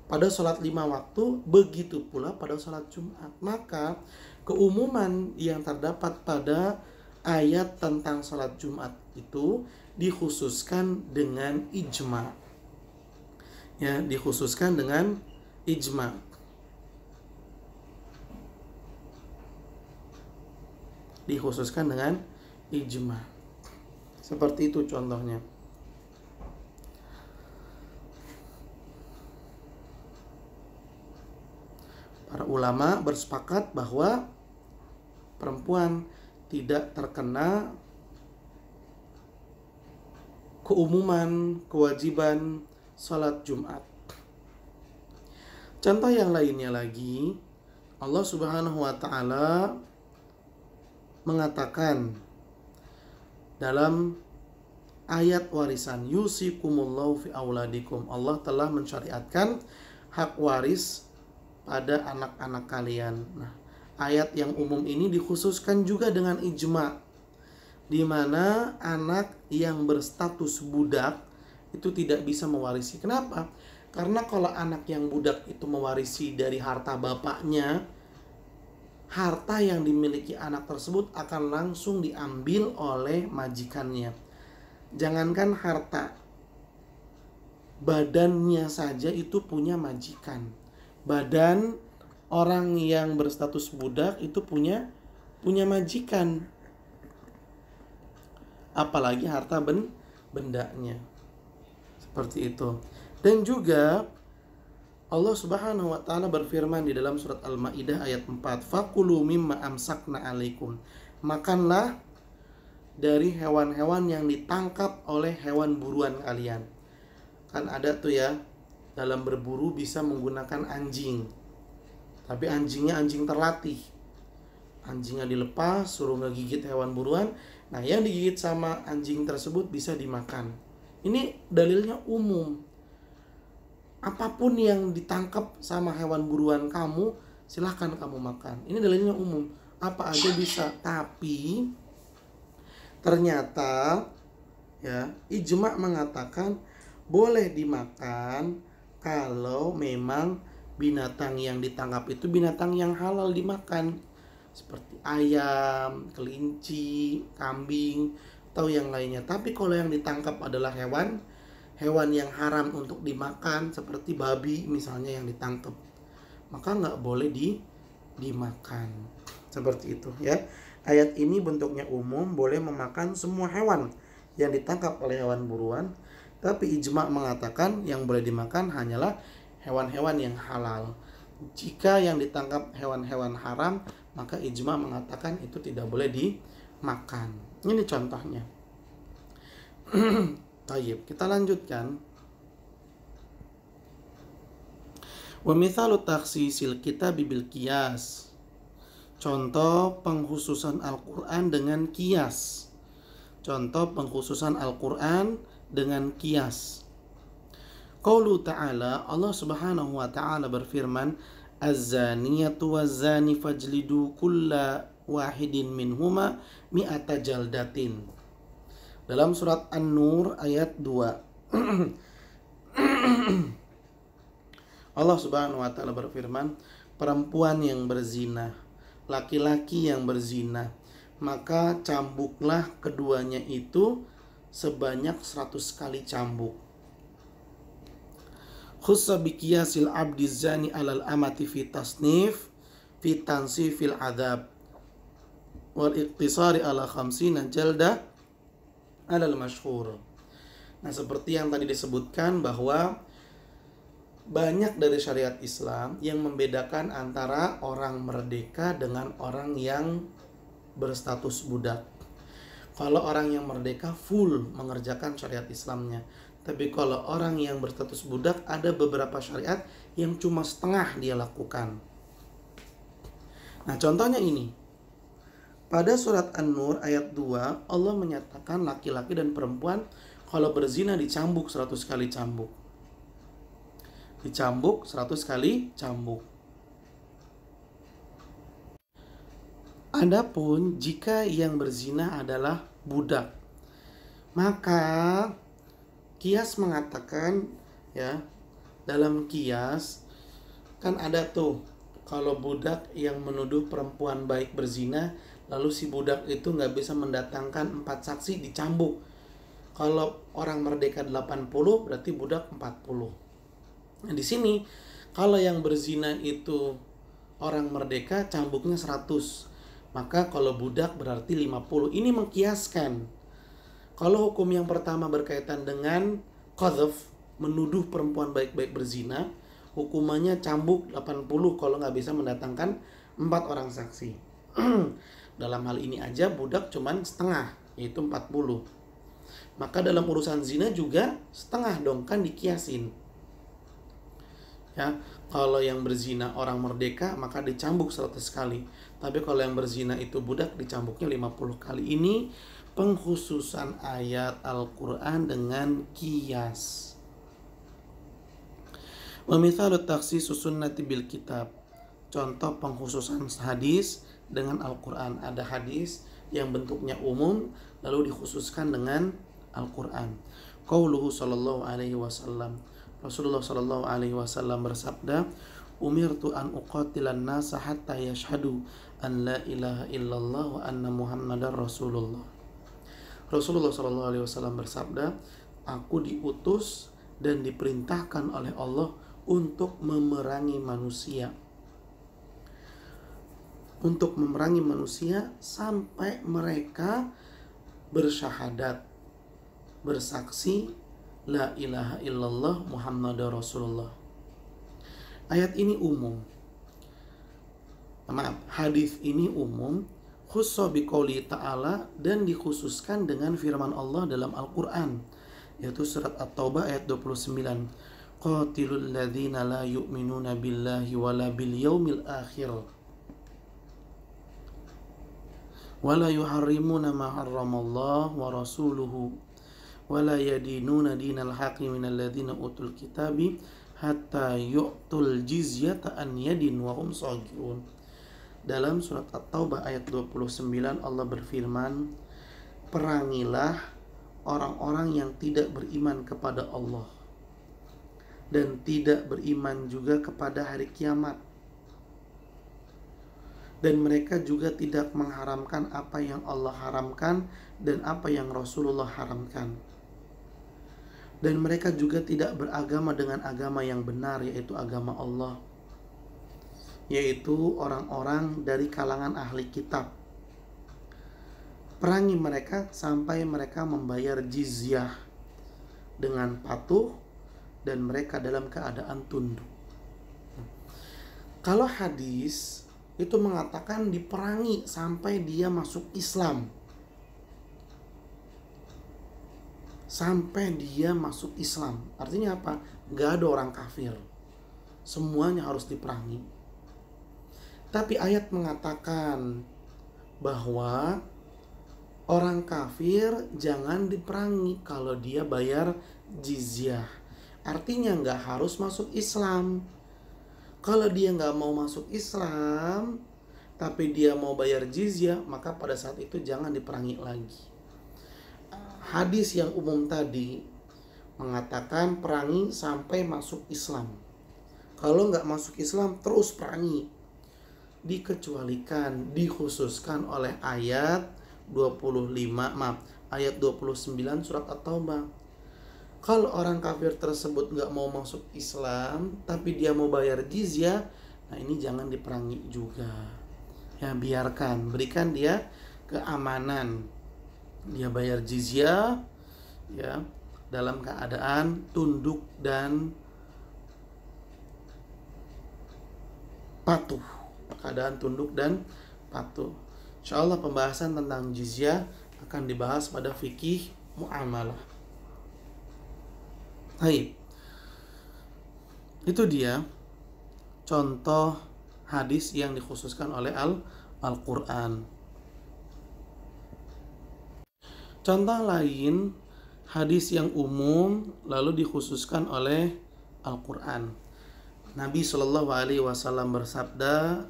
pada sholat 5 waktu, begitu pula pada sholat Jumat. Maka keumuman yang terdapat pada ayat tentang sholat Jumat itu dikhususkan dengan ijma, ya, dikhususkan dengan ijma. Dikhususkan dengan ijma. Seperti itu contohnya. Para ulama bersepakat bahwa perempuan tidak terkena keumuman kewajiban sholat Jumat. Contoh yang lainnya lagi, Allah Subhanahu wa taala mengatakan dalam ayat warisan, yusikumullahu fi auladikum. Allah telah mensyariatkan hak waris pada anak-anak kalian. Nah, ayat yang umum ini dikhususkan juga dengan ijma, di mana anak yang berstatus budak itu tidak bisa mewarisi. Kenapa? Karena kalau anak yang budak itu mewarisi dari harta bapaknya, harta yang dimiliki anak tersebut akan langsung diambil oleh majikannya. Jangankan harta, badannya saja itu punya majikan. Badan orang yang berstatus budak itu punya majikan, apalagi harta bendanya. Seperti itu. Dan juga Allah Subhanahu wa taala berfirman di dalam surat Al-Maidah ayat 4, "Fakulu mimma amsakna alaikum." Makanlah dari hewan-hewan yang ditangkap oleh hewan buruan kalian. Kan ada tuh ya, dalam berburu bisa menggunakan anjing. Tapi anjingnya anjing terlatih. Anjingnya dilepas, suruh ngegigit hewan buruan. Nah, yang digigit sama anjing tersebut bisa dimakan. Ini dalilnya umum. Apapun yang ditangkap sama hewan buruan kamu, silahkan kamu makan. Ini dalilnya umum. Apa aja bisa. Tapi ternyata, ya, ijma mengatakan boleh dimakan kalau memang binatang yang ditangkap itu binatang yang halal dimakan, seperti ayam, kelinci, kambing, atau yang lainnya. Tapi kalau yang ditangkap adalah hewan yang haram untuk dimakan, seperti babi misalnya yang ditangkap, maka nggak boleh dimakan. Seperti itu ya. Ayat ini bentuknya umum, boleh memakan semua hewan yang ditangkap oleh hewan buruan. Tapi ijma mengatakan yang boleh dimakan hanyalah hewan-hewan yang halal. Jika yang ditangkap hewan-hewan haram, maka ijma mengatakan itu tidak boleh dimakan. Ini contohnya. Baik, kita lanjutkan. Wa mithalu takhsisil kitab bil qiyas. Contoh pengkhususan Al-Qur'an dengan qiyas. Contoh pengkhususan Al-Qur'an dengan qiyas. Qaulu ta'ala, Allah Subhanahu wa ta'ala berfirman, Az-zaniyatu waz-zani fajlidu kulla wahidin minhuma mi'ata jaldatin. Dalam surat An-Nur ayat 2. Allah Subhanahu wa ta'ala berfirman, perempuan yang berzina, laki-laki yang berzina, maka cambuklah keduanya itu sebanyak 100 kali cambuk. Khussa biqiyasil abdi zani alal amati fi tasnif fi tansifil adab wal iqtisari ala khamsina jaldah alal masyhur. Nah, seperti yang tadi disebutkan bahwa banyak dari syariat Islam yang membedakan antara orang merdeka dengan orang yang berstatus budak. Kalau orang yang merdeka full mengerjakan syariat Islamnya. Tapi kalau orang yang berstatus budak, ada beberapa syariat yang cuma setengah dia lakukan. Nah, contohnya ini. Pada surat An-Nur ayat 2, Allah menyatakan laki-laki dan perempuan kalau berzina dicambuk 100 kali cambuk. Dicambuk 100 kali cambuk. Adapun jika yang berzina adalah budak, maka Qiyas mengatakan ya, dalam Qiyas kan ada tuh, kalau budak yang menuduh perempuan baik berzina, lalu si budak itu nggak bisa mendatangkan 4 saksi, dicambuk. Kalau orang merdeka 80, berarti budak 40. Nah, di sini kalau yang berzina itu orang merdeka, cambuknya 100. Maka kalau budak berarti 50. Ini mengkiaskan. Kalau hukum yang pertama berkaitan dengan qadhaf, menuduh perempuan baik-baik berzina, hukumannya cambuk 80 kalau nggak bisa mendatangkan 4 orang saksi. Dalam hal ini aja budak cuman setengah, yaitu 40. Maka dalam urusan zina juga setengah dong, kan dikiasin. Ya, kalau yang berzina orang merdeka maka dicambuk 100 kali. Tapi kalau yang berzina itu budak, dicambuknya 50 kali. Ini pengkhususan ayat Al-Qur'an dengan qiyas. Wa mithalu takhsisu sunnati bil kitab. Contoh pengkhususan hadis dengan Al-Qur'an. Ada hadis yang bentuknya umum lalu dikhususkan dengan Al-Qur'an. Qauluhu sallallahu alaihi wasallam. Rasulullah sallallahu alaihi wasallam bersabda, "Umirtu an uqatilan nasa hatta yashhadu an la ilaha illallah wa anna Muhammadar Rasulullah." Rasulullah sallallahu alaihi wasallam bersabda, "Aku diutus dan diperintahkan oleh Allah untuk memerangi manusia." Untuk memerangi manusia sampai mereka bersyahadat, bersaksi la ilaha illallah Muhammadar Rasulullah. Ayat ini umum. Hadis ini umum, khussa biqouli ta'ala, dan dikhususkan dengan firman Allah dalam Al-Qur'an, yaitu surat At-Taubah ayat 29. Qatilul ladzina la yu'minuna billahi wala bil yaumil akhir wala yuharrimuna ma harramallahu wa rasuluhu wala yadinuna dinal haqqi minal ladzina utul kitabi hatta yu'tul jizyata an yadin wa hum saghirun. Dalam surat At-Taubah ayat 29 Allah berfirman, perangilah orang-orang yang tidak beriman kepada Allah dan tidak beriman juga kepada hari kiamat, Dan mereka juga tidak mengharamkan apa yang Allah haramkan dan apa yang Rasulullah haramkan. Dan mereka juga tidak beragama dengan agama yang benar, yaitu agama Allah, yaitu orang-orang dari kalangan ahli kitab. Perangi mereka sampai mereka membayar jizyah dengan patuh dan mereka dalam keadaan tunduk. Kalau hadis itu mengatakan diperangi sampai dia masuk Islam. Sampai dia masuk Islam. Artinya apa? Gak ada orang kafir. Semuanya harus diperangi. Tapi ayat mengatakan bahwa orang kafir jangan diperangi kalau dia bayar jizyah. Artinya gak harus masuk Islam. Kalau dia nggak mau masuk Islam, tapi dia mau bayar jizyah, maka pada saat itu jangan diperangi lagi. Hadis yang umum tadi mengatakan perangi sampai masuk Islam. Kalau nggak masuk Islam, terus perangi. Dikecualikan, dikhususkan oleh ayat 29 surat At-Taubah. Kalau orang kafir tersebut gak mau masuk Islam, tapi dia mau bayar jizyah, nah ini jangan diperangi juga. Ya biarkan, berikan dia keamanan. Dia bayar jizyah, ya, dalam keadaan tunduk dan patuh. Keadaan tunduk dan patuh. Insyaallah pembahasan tentang jizyah akan dibahas pada fikih muamalah. Baik, itu dia contoh hadis yang dikhususkan oleh Al-Quran. Contoh lain hadis yang umum lalu dikhususkan oleh Al-Quran. Nabi SAW bersabda,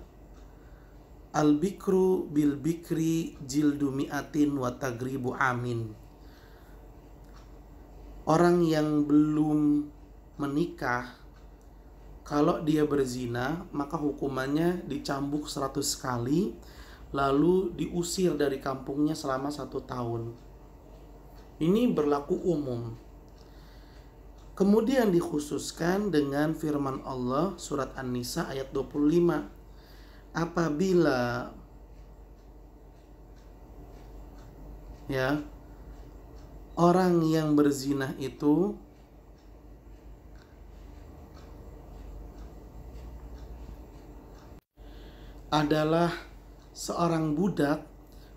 Al-bikru bil bikri jildu mi'atin wa tagribu amin. Orang yang belum menikah, kalau dia berzina, maka hukumannya dicambuk 100 kali, lalu diusir dari kampungnya selama 1 tahun. Ini berlaku umum. Kemudian dikhususkan dengan firman Allah surat An-Nisa ayat 25. Apabila orang yang berzina itu adalah seorang budak,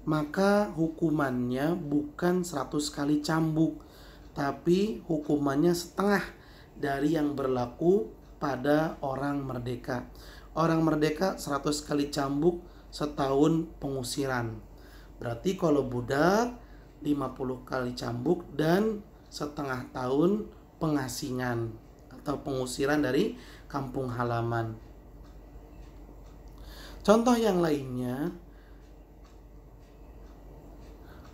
maka hukumannya bukan 100 kali cambuk, tapi hukumannya setengah dari yang berlaku pada orang merdeka. Orang merdeka 100 kali cambuk, setahun pengusiran. Berarti kalau budak 50 kali cambuk dan setengah tahun pengasingan atau pengusiran dari kampung halaman. Contoh yang lainnya,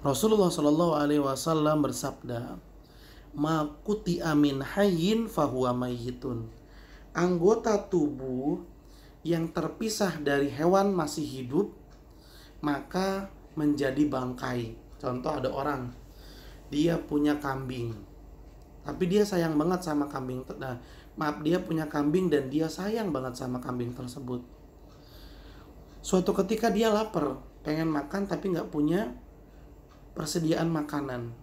Rasulullah SAW bersabda, "Ma quti'a min hayyin fahuwa mayyitun." Anggota tubuh yang terpisah dari hewan masih hidup maka menjadi bangkai. Contoh, ada orang, dia punya kambing, tapi dia sayang banget sama kambing. Dia punya kambing dan dia sayang banget sama kambing tersebut. Suatu ketika dia lapar, pengen makan tapi gak punya persediaan makanan.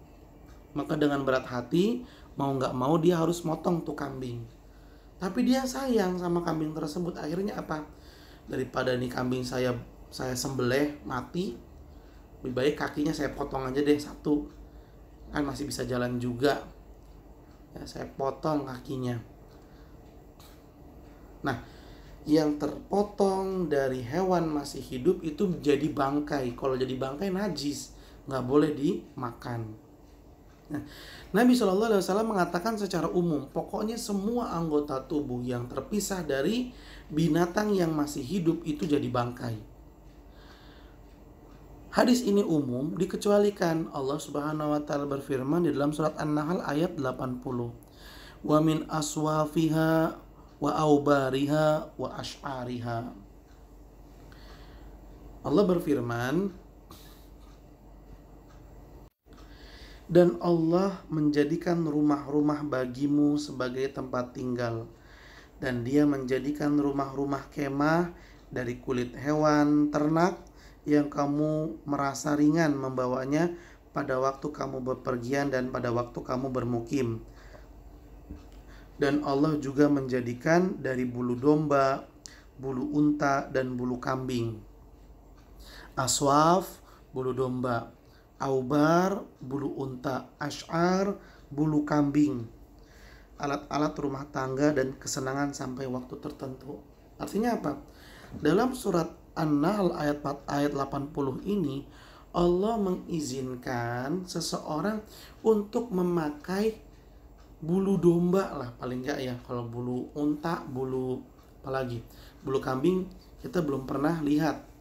Maka dengan berat hati, mau gak mau dia harus motong tuh kambing. Tapi dia sayang sama kambing tersebut. Akhirnya apa? Daripada nih kambing saya sembelih mati, lebih baik kakinya saya potong aja deh 1, kan masih bisa jalan juga. Ya, saya potong kakinya. Nah, yang terpotong dari hewan masih hidup itu jadi bangkai. Kalau jadi bangkai najis, nggak boleh dimakan. Nah, Nabi SAW mengatakan secara umum, pokoknya semua anggota tubuh yang terpisah dari binatang yang masih hidup itu jadi bangkai. Hadis ini umum, dikecualikan. Allah Subhanahu wa taala berfirman di dalam surat An-Nahl ayat 80. Wa min aswafiha wa aubariha wa ash'ariha. Allah berfirman, dan Allah menjadikan rumah-rumah bagimu sebagai tempat tinggal, dan Dia menjadikan rumah-rumah kemah dari kulit hewan ternak yang kamu merasa ringan membawanya pada waktu kamu bepergian dan pada waktu kamu bermukim. Dan Allah juga menjadikan dari bulu domba, bulu unta, dan bulu kambing. Aswaf, bulu domba. Aubar, bulu unta. Ash'ar, bulu kambing. Alat-alat rumah tangga dan kesenangan sampai waktu tertentu. Artinya apa? Dalam surat An-Nahl ayat 80 ini, Allah mengizinkan seseorang untuk memakai bulu domba lah, paling enggak ya. Kalau bulu unta, bulu apalagi, bulu kambing kita belum pernah lihat.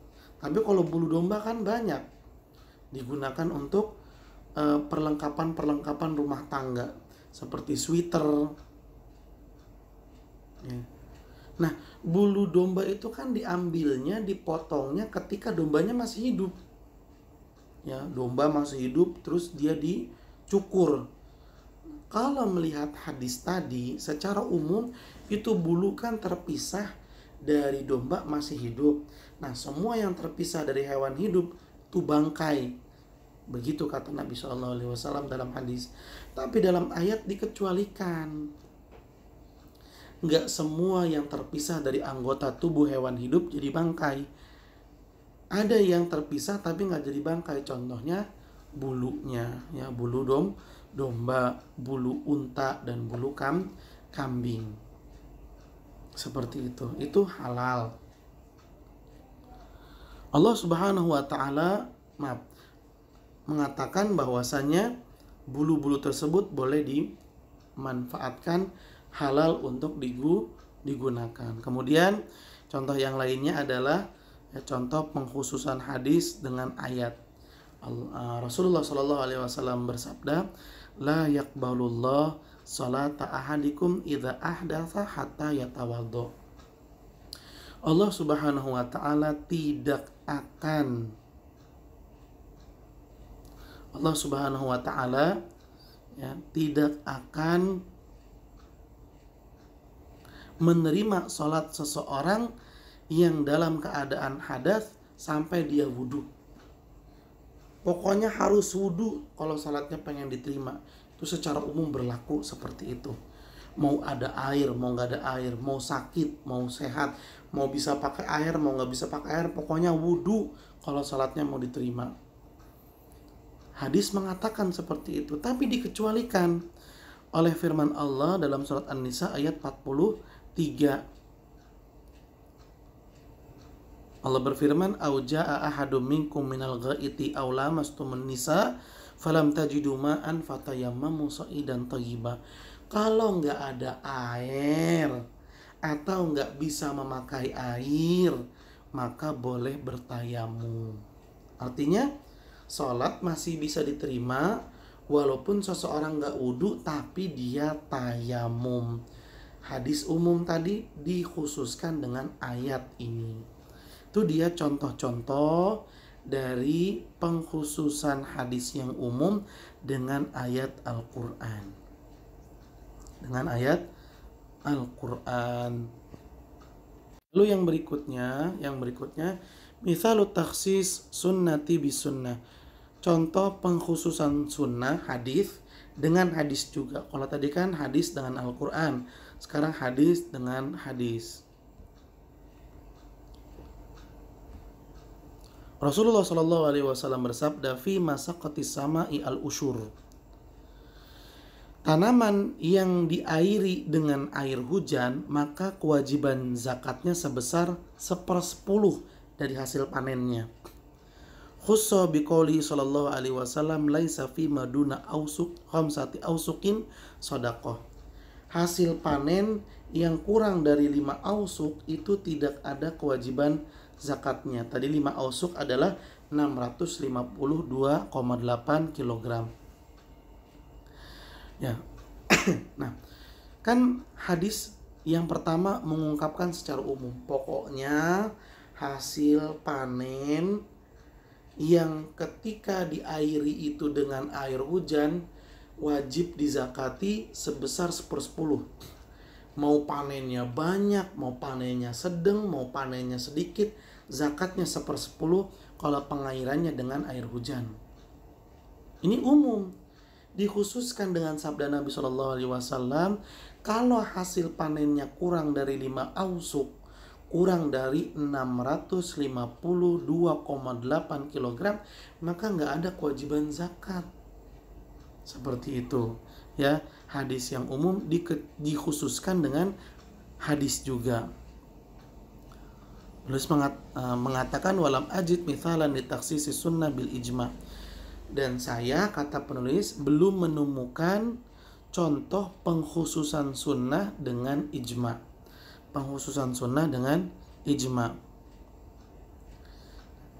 Tapi kalau bulu domba kan banyak digunakan untuk perlengkapan rumah tangga seperti sweater. Nah, bulu domba itu kan diambilnya, dipotongnya ketika dombanya masih hidup. Ya, domba masih hidup, terus dia dicukur. Kalau melihat hadis tadi, secara umum itu bulu kan terpisah dari domba masih hidup. Nah, semua yang terpisah dari hewan hidup itu bangkai. Begitu kata Nabi SAW dalam hadis. Tapi dalam ayat dikecualikan. Nggak semua yang terpisah dari anggota tubuh hewan hidup jadi bangkai. Ada yang terpisah tapi nggak jadi bangkai. Contohnya bulunya, ya, bulu domba, bulu unta, dan bulu kambing. Seperti itu halal. Allah Subhanahu wa taala mengatakan bahwasanya bulu-bulu tersebut boleh dimanfaatkan, halal untuk digunakan. Kemudian contoh yang lainnya adalah contoh pengkhususan hadis dengan ayat. Rasulullah SAW bersabda, la yaqbalullah salata ahadikum idza ahdatha hatta yatawaddo. Allah Subhanahu wa taala tidak akan menerima salat seseorang yang dalam keadaan hadas sampai dia wudu. Pokoknya harus wudu kalau salatnya pengen diterima. Itu secara umum berlaku seperti itu. Mau ada air, mau nggak ada air, mau sakit, mau sehat, mau bisa pakai air, mau nggak bisa pakai air, pokoknya wudu kalau salatnya mau diterima. Hadis mengatakan seperti itu, tapi dikecualikan oleh firman Allah dalam surat An-Nisa ayat 43. Allah berfirman, "Au jaa ahadum minkum minal ghaiti aw lamastumun nisa falam tajidu ma'an fatayammamu sa'idan thayyiba." Kalau nggak ada air atau nggak bisa memakai air, maka boleh bertayamum. Artinya, sholat masih bisa diterima walaupun seseorang nggak wudhu tapi dia tayamum. Hadis umum tadi dikhususkan dengan ayat ini. Itu dia contoh-contoh dari pengkhususan hadis yang umum dengan ayat Al-Quran. Lalu yang berikutnya, misalut takhsis sunnati bisunnah. Contoh pengkhususan sunnah hadis dengan hadis juga. Kalau tadi kan hadis dengan Al-Quran, sekarang hadis dengan hadis. Rasulullah SAW bersabda, fi masaqatis sama'i al-usyur. Tanaman yang diairi dengan air hujan, maka kewajiban zakatnya sebesar 1/10 dari hasil panennya. Khussa biqouli sallallahu alaihi wasallam, laisa fi maduna ausuk khamsati ausukin shadaqah. Hasil panen yang kurang dari 5 ausuk itu tidak ada kewajiban zakatnya. Tadi 5 ausuk adalah 652,8 kg. Ya. Nah, kan hadis yang pertama mengungkapkan secara umum. Pokoknya hasil panen yang ketika diairi itu dengan air hujan wajib dizakati sebesar 1/10. Mau panennya banyak, mau panennya sedang, mau panennya sedikit, zakatnya 1/10 kalau pengairannya dengan air hujan. Ini umum, dikhususkan dengan sabda Nabi SAW, kalau hasil panennya kurang dari 5 ausuk, kurang dari 652,8 kg, maka nggak ada kewajiban zakat. Seperti itu ya, hadis yang umum dikhususkan dengan hadis juga. Penulis mengatakan walam ajid mithalan litaksisi sunnah bil ijma. Dan saya, kata penulis, belum menemukan contoh pengkhususan sunnah dengan ijma. Pengkhususan sunnah dengan ijma.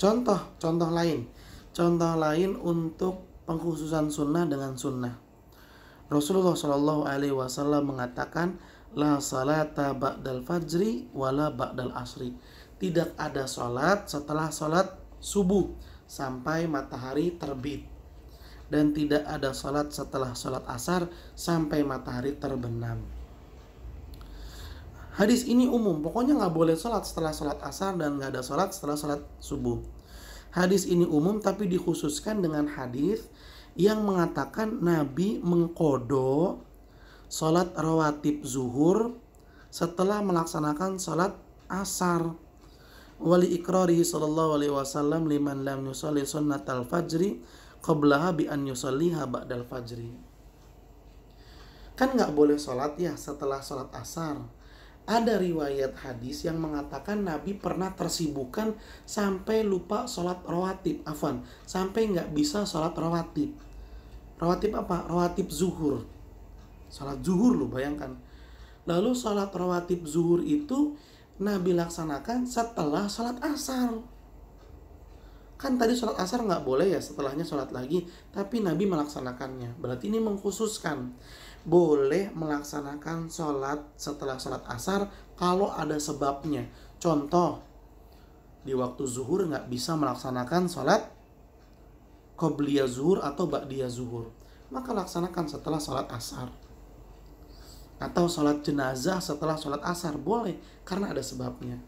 Contoh lain untuk pengkhususan sunnah dengan sunnah. Rasulullah Shallallahu Alaihi Wasallam mengatakan, la salata ba'dal fajri wala ba'dal asri. Tidak ada sholat setelah sholat subuh sampai matahari terbit, dan tidak ada sholat setelah sholat asar sampai matahari terbenam. Hadis ini umum, pokoknya nggak boleh sholat setelah sholat asar dan nggak ada sholat setelah sholat subuh. Hadis ini umum, tapi dikhususkan dengan hadis yang mengatakan Nabi mengqadha sholat rawatib zuhur setelah melaksanakan sholat asar. Wali ikrarihi sallallahu alaihi wasallam liman lam yusalli sunnatal fajri qablaha bi an yusalliha ba'dal fajri. Kan nggak boleh sholat ya setelah sholat asar. Ada riwayat hadis yang mengatakan Nabi pernah tersibukkan sampai lupa sholat rawatib, sampai nggak bisa sholat rawatib. Rawatib apa? Rawatib zuhur. Sholat zuhur loh, bayangkan. Lalu sholat rawatib zuhur itu Nabi laksanakan setelah sholat asar. Kan tadi sholat asar nggak boleh ya, setelahnya sholat lagi, tapi Nabi melaksanakannya. Berarti ini mengkhususkan boleh melaksanakan sholat setelah sholat asar kalau ada sebabnya. Contoh, di waktu zuhur nggak bisa melaksanakan sholat qobliyah zuhur atau ba'diyah zuhur, maka laksanakan setelah sholat asar. Atau sholat jenazah setelah sholat asar, boleh karena ada sebabnya.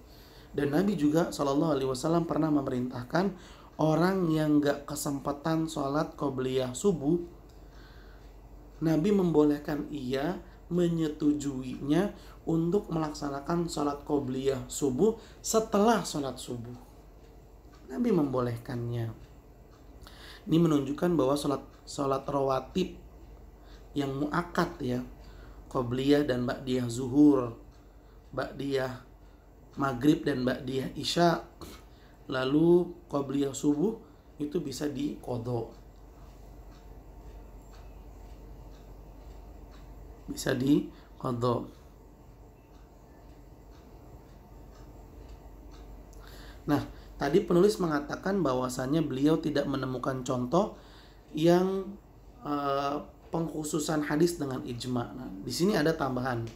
Dan Nabi juga SAW pernah memerintahkan orang yang gak kesempatan sholat qobliyah subuh, Nabi membolehkan ia menyetujuinya untuk melaksanakan sholat qobliyah subuh setelah sholat subuh. Nabi membolehkannya. Ini menunjukkan bahwa sholat rawatib yang muakkad ya, qobliyah dan ba'diyah zuhur, ba'diyah maghrib dan ba'diyah isya, lalu qobliyah subuh, itu bisa diqadha. Bisa diqadha. Nah, tadi penulis mengatakan bahwasannya beliau tidak menemukan contoh yang pengkhususan hadis dengan ijma. Nah, di sini ada tambahan.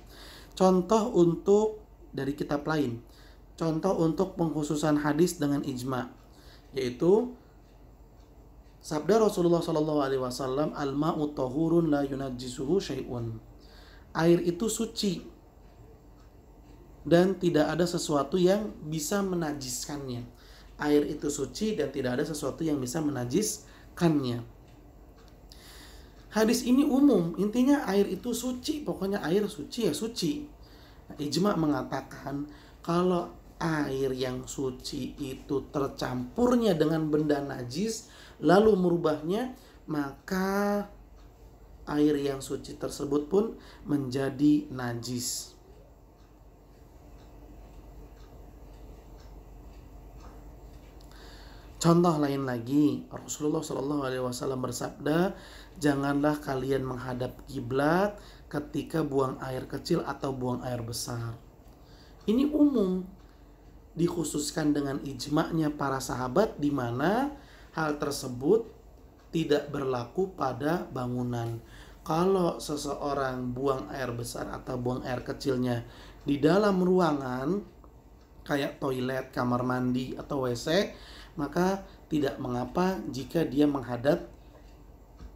Contoh untuk dari kitab lain. Contoh untuk pengkhususan hadis dengan ijma, yaitu sabda Rasulullah Shallallahu Alaihi Wasallam, al-ma'u tahurun la yunajjisuhu syai'un. Air itu suci dan tidak ada sesuatu yang bisa menajiskannya. Air itu suci dan tidak ada sesuatu yang bisa menajiskannya. Hadis ini umum, intinya air itu suci, pokoknya air suci ya suci. Ijma mengatakan kalau air yang suci itu tercampurnya dengan benda najis lalu merubahnya, maka air yang suci tersebut pun menjadi najis. Contoh lain lagi, Rasulullah SAW bersabda, janganlah kalian menghadap kiblat ketika buang air kecil atau buang air besar. Ini umum, dikhususkan dengan ijma'nya para sahabat, di mana hal tersebut tidak berlaku pada bangunan. Kalau seseorang buang air besar atau buang air kecilnya di dalam ruangan, kayak toilet, kamar mandi, atau WC, maka tidak mengapa jika dia menghadap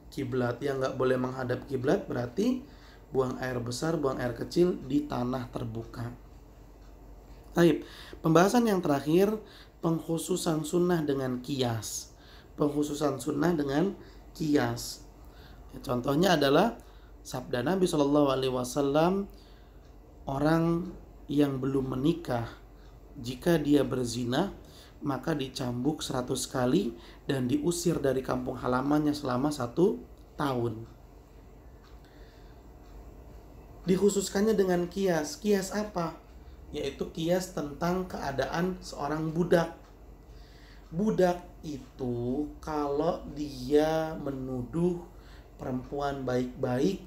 kiblat. Yang nggak boleh menghadap kiblat berarti buang air besar, buang air kecil di tanah terbuka. Baik, pembahasan yang terakhir, pengkhususan sunnah dengan kias. Pengkhususan sunnah dengan kias. Contohnya adalah sabda Nabi Shallallahu Alaihi Wasallam, orang yang belum menikah jika dia berzina maka dicambuk 100 kali dan diusir dari kampung halamannya selama 1 tahun. Dikhususkannya dengan kias. Kias apa? Yaitu kias tentang keadaan seorang budak. Budak itu kalau dia menuduh perempuan baik-baik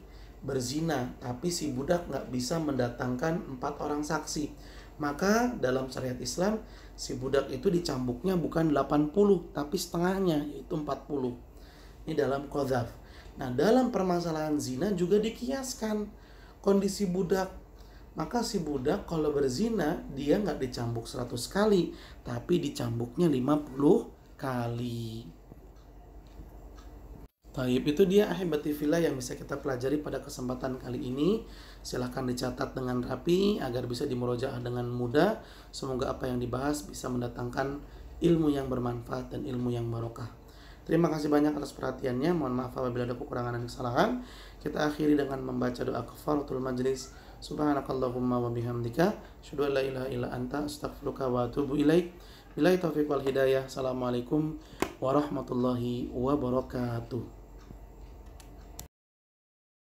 berzina, tapi si budak nggak bisa mendatangkan 4 orang saksi, maka dalam syariat Islam si budak itu dicambuknya bukan 80 tapi setengahnya, yaitu 40. Ini dalam qadzaf. Nah, dalam permasalahan zina juga dikiaskan kondisi budak. Maka si budak kalau berzina dia nggak dicambuk 100 kali tapi dicambuknya 50 kali. Taib, itu dia ahibati fillah yang bisa kita pelajari pada kesempatan kali ini. Silahkan dicatat dengan rapi agar bisa dimurojaah dengan mudah. Semoga apa yang dibahas bisa mendatangkan ilmu yang bermanfaat dan ilmu yang barokah. Terima kasih banyak atas perhatiannya. Mohon maaf apabila ada kekurangan dan kesalahan. Kita akhiri dengan membaca doa kafaratul majlis. Subhanakallahumma wa bihamdika asyhadu an la ilaha illa anta astaghfiruka wa atubu ilaik. Billahi taufiq wal hidayah. Assalamualaikum warahmatullahi wabarakatuh.